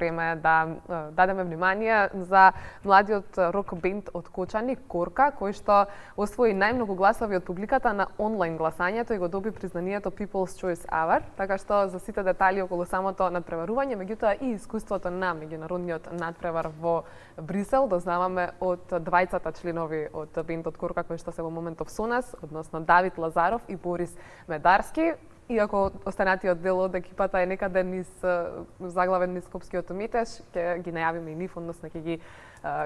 време да дадеме внимание за младиот рок бенд од Кочани, Корка, кој што освои најмногу гласови од публиката на онлайн гласањето и го доби признанието People's Choice Award, така што за сите детали околу самото надпреварување, меѓутоа и искуството на меѓународниот надпревар во Брисел, дознаваме од двајцата членови од бендот Корка кои што се во моментов со нас, односно Давид Лазаров и Борис Медарски. Иако останатиот дел од екипата е некаде низ заглавен низ Скопскиот метеж, ќе ги најавиме и нив, односно ќе ги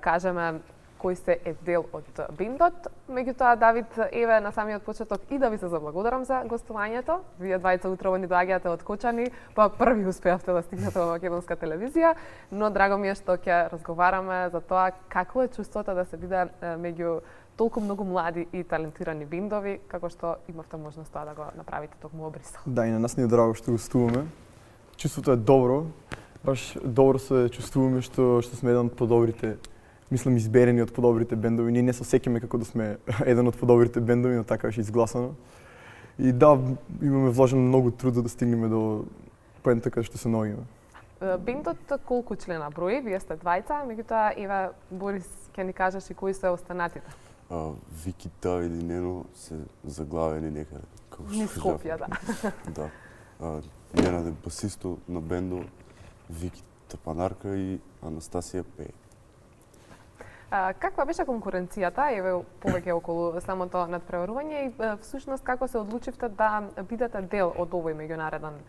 кажеме кој се е дел од бендот. Меѓутоа, Давид, еве на самиот почеток и да ви се заблагодарам за гостувањето. Вие двајца утрово ни доаѓате од Кочани, па први успеавте да стигнете во македонска телевизија, но драго ми е што ќе разговараме за тоа какво е чувството да се биде меѓу толку многу млади и талентирани бендови, како што имавте можност тоа да го направите токму во Брисел. Да, и на нас ни е драго што гостуваме. Чувството е добро. Баш добро се чувствуваме што сме еден од подобрите, мислам, изберени од подобрите бендови. Ние не се сеќаме како да сме еден од подобрите бендови, но така беше изгласано. И да, имаме вложено многу труд да стигнеме до поентата каде што се наоѓаме. Бендот колку члена брои? Вие сте двајца, меѓутоа еве Борис ќе ни кажеш и кои се останатите. Вики, Давид и Нено се заглавени некаде. Низ Скопје, да. Да. Ненад е басисто на бендо, Вики тапанарка и Анастасија пее. Каква беше конкуренцијата, еве повеќе околу самото надпреварување и всушност како се одлучивте да бидете дел од овој меѓунареден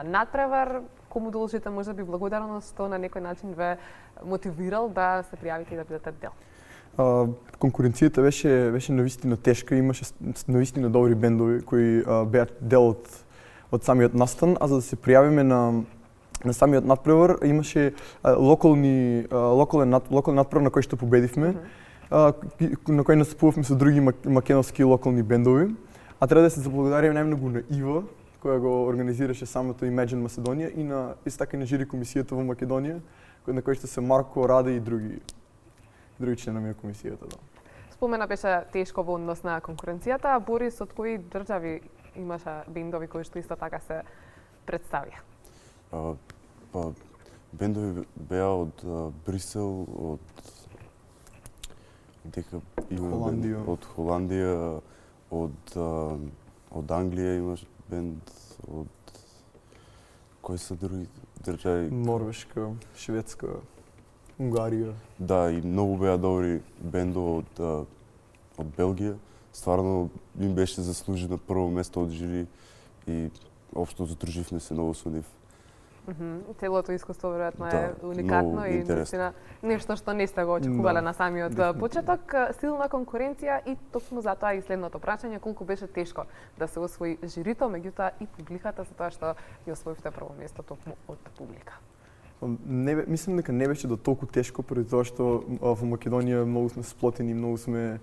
надпревар? Кому должите можеби благодарност што на некој начин ве мотивирал да се пријавите и да бидете дел? Конкуренцијата беше навистина тешка, имаше навистина добри бендови кои беа дел од самиот настан, а за да се пријавиме на самиот надпревар имаше локален надпревар на кој што победивме, на кој настапувавме со други македонски локални бендови, а треба да се заблагодариме најмногу на Ива, која го организираше самото Imagine Macedоnia и на исто така на жири комисијата во Македонија, на кој што се Марко, Раде и други членови на комисијата, да. Спомена беше тешко во однос на конкуренцијата, а Борис, од кои држави имаше бендови кои што исто така се представија? Бендови беа од Брисел, од Холандија, од Англија имаш бенд, од кои се други држави? Норвешка, Шведска, Унгарија. Да, и многу беа добри бендови од Белгија. Стварно им беше заслужено прво место од жири и општо задруживме се многу со нив. Целото искуство веројатно е уникатно и наистина нешто што не сте го очекувале на самиот почеток. Силна конкуренција и токму затоа и следното прашање, колку беше тешко да се освои жирито, меѓутоа и публиката, за тоа што ја освоивте прво место токму од публика. Мислам дека не беше до толку тешко, поради тоа што во Македонија многу сме сплотени, многу сме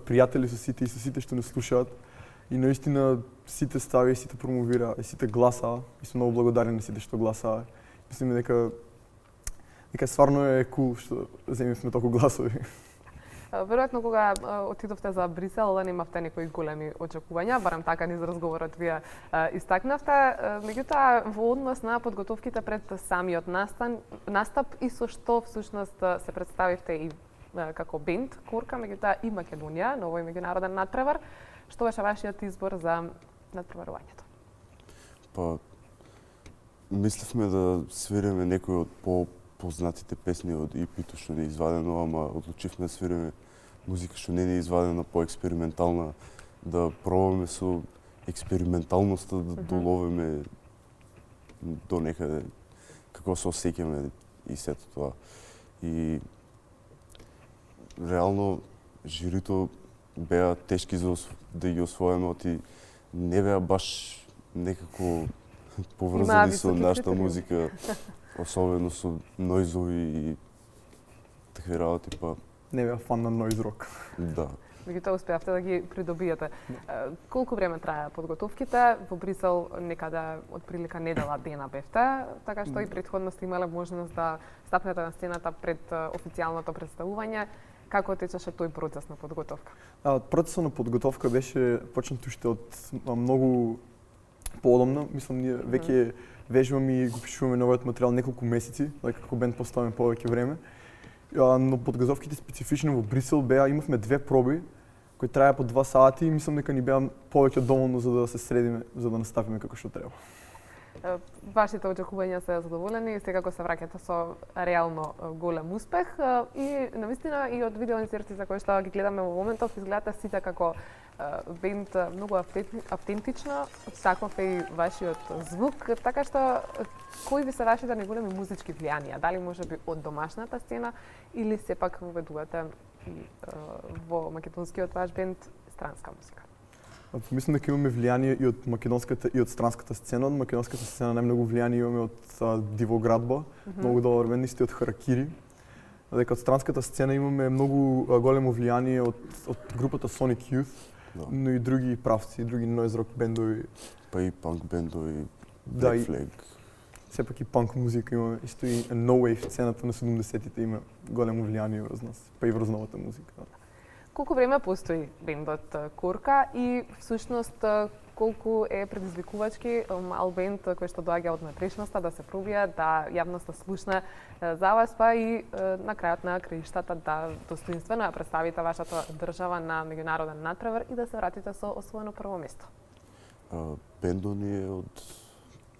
пријатели со сите и со сите што не слушаат. И наистина сите стави, сите промовира, сите гласаа и сум многу благодарен на сите што гласаа. Мислиме дека стварно е кул што земивме толку гласови. Веројатно кога отидовте за Брисел, немавте некои големи очекувања, барем така низ разговорот вие истакнавте. Меѓутоа, во однос на подготовките пред самиот настап и со што всушност се представивте и како бенд Корка, меѓутоа и Македонија на овој меѓународен надпревар, што беше вашиот избор за надпреварувањето? Мислевме да свириме некои од по-познатите песни од EP-то што не е извадено, ама одлучивме да свириме музика што не е извадена, по-експериментална, да пробаме со експерименталноста да доловиме до некаде како се осеќаме и сето тоа. И реално жирито беа тешки за да ги освоиме, оти не беа баш некако поврзани со нашата музика, особено со нојзови и такви работи, па не беа фан на нојз рок. Да. Меѓутоа успеавте да ги придобиете. Колку време трае подготовките? Во Брисел некаде отприлика недела дена бевте, така што и претходно сте имале можност да стапнете на сцената пред официјалното представување. Како течеше тој процес на подготовка? Процесот на подготовка беше почнат уште од многу поодамна. Мислам, ние вежбам и го пишуваме новиот материјал неколку месеци, како бенд поставаме повеќе време. Но подготовките специфично во Брисел имавме 2 проби кои траја по 2 сати и мислам дека ни беа повеќе доволно за да се средиме, за да наставиме како што треба. Вашите очекувања се задоволени и секако се враќате со реално голем успех и навистина и од видеоинсерти за кои што ги гледаме во моментов изгледате сите како бенд многу автентично, таков е и вашиот звук, така што кои ви се вашите најголеми музички влијанија? Дали можеби од домашната сцена или сепак воведувате во македонскиот ваш бенд странска музика? Мислам дека имаме влијание и од македонската и од странската сцена. Од македонската сцена најмногу влијание имаме од Дивоградба, многу добар бенд, исти од Харакири. Дека од странската сцена имаме многу големо влијание од групата Sonic Youth, но и други правци, други noise rock бендови. Па и панк бендови, Да, Black Flag. Сепак и панк музика имаме, исто и no wave сцената на 70-тите има големо влијание врз нас, па и врз новата музика. Колку време постои бендот Курка и всушност колку е предизвикувачки мал бенд кој што доаѓа од внатрешноста да се пробија, да јавноста слушне за вас, па и на крајот на краиштата да достоинствено ја представите вашата држава на меѓународен натпревар и да се вратите со освоено прво место. Бендот ни е од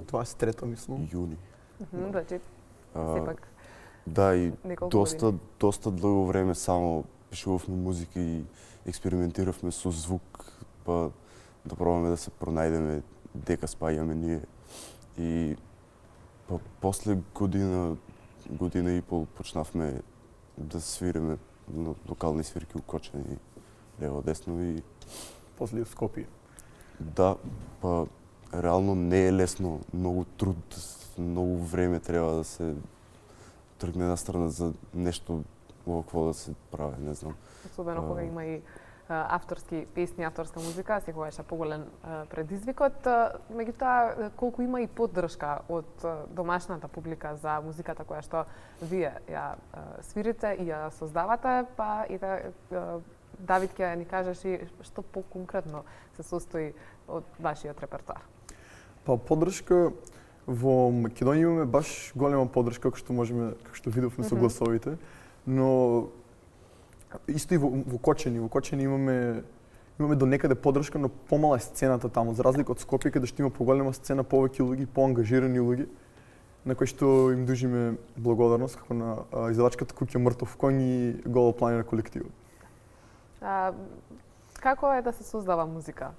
23-та, мислам. јуни. Значи, сепак Да, и неколку години. доста долго време само пишувавме музика и експериментиравме со звук, па да пробаме да се пронајдеме дека спаѓаме ние. И па после година и пол почнавме да свириме на локални свирки укочени лево десно и После и Скопје. да, па реално не е лесно, многу труд, многу време треба да се тргне на страна за нешто овакво да се прави, не знам. Особено кога има и авторски песни, авторска музика, секогаш е поголем предизвикот. Меѓутоа, колку има и поддршка од домашната публика за музиката која што вие ја свирите и ја создавате, па и да Давид ќе ни кажеш и што поконкретно се состои од вашиот репертоар. Па поддршка во Македонија имаме баш голема поддршка како што видовме со гласовите, но исто и во Кочани имаме до некаде поддршка, но помала е сцената таму, за разлика од Скопје каде што има поголема сцена, повеќе луѓе, поангажирани луѓе, на кои што им дужиме благодарност како на издавачката Куќа Мртов конј и Гола планина колективот. Како е да се создава музика?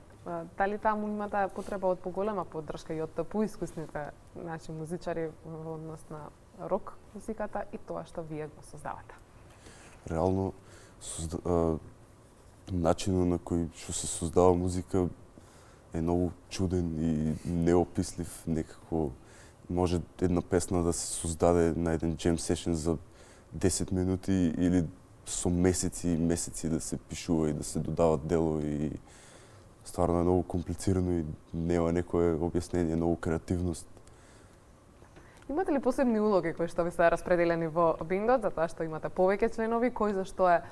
Дали таму имате потреба од поголема поддршка и од поискусните наши музичари во однос на рок музиката и тоа што вие го создавате? Реално начинот на кој што се создава музика е многу чуден и неопислив, некако може една песна да се создаде на еден джем сешен за 10 минути или со месеци и месеци да се пишува и да се додават делови и стварно е многу комплицирано и нема некое објаснение, многу креативност. Имате ли посебни улоги кои што ви се распределени во бендот, затоа што имате повеќе членови, кој зашто е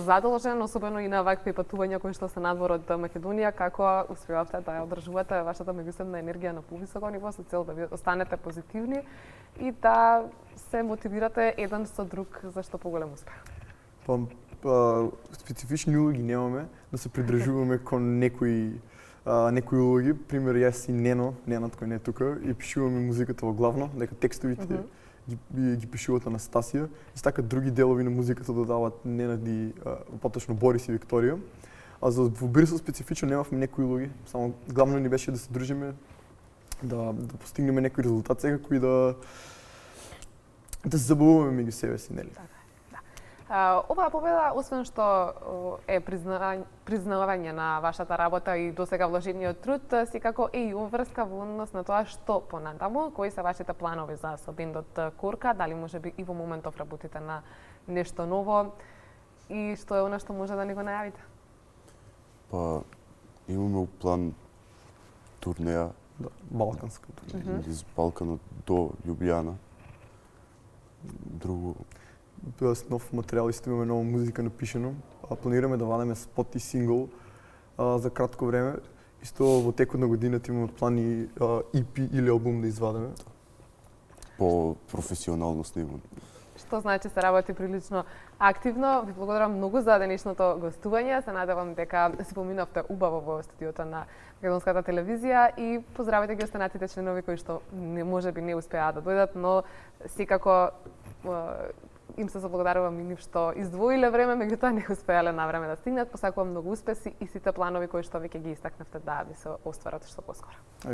задолжен, особено и на вакви патувања кои што се надвор од Македонија, како успевавте да ја одржувате вашата меѓусебна енергија на повисоко ниво со цел да ви останете позитивни и да се мотивирате еден со друг за што поголем успех? Специфични улоги немаме, да се придржуваме кон некои улоги. Пример, јас и Ненад кој не е тука, и пишуваме музиката во главно, дека текстовите ги пишуваат Анастасија. И така други делови на музиката додаваат Ненад и поточно Борис и Викторија. А за во Брисел специфично немавме некои улоги, само главно ни беше да се дружиме, да постигнеме некој резултат секако и да се забавуваме меѓу себе си, нели? Оваа победа, освен што е признавање на вашата работа и досега вложениот труд, секако е и обврска во однос на тоа што понатаму, кои се вашите планови за со бендот Курка, дали можеби и во моментов работите на нешто ново и што е она што може да ни го најавите? Па имаме план турнеја, Балканска турнеја. Из Балканот до Љубљана. Друго нов материјал, исто имаме нова музика напишено. Планираме да вадиме спот и сингл за кратко време Исто во текот на годината имаме плани EP или албум да извадиме. По професионално сниман. Што значи се работи прилично активно. Ви благодарам многу за денешното гостување. Се надевам дека се поминавте убаво во студиото на Македонската телевизија и поздравете ги останатите членови кои што можеби не успеа да дојдат, но секако им се заблагодарувам и нив што издвоиле време, меѓутоа не успеале на време да стигнат. Посакувам многу успеси и сите планови кои што веќе ги истакнавте да ви се остварат што поскоро.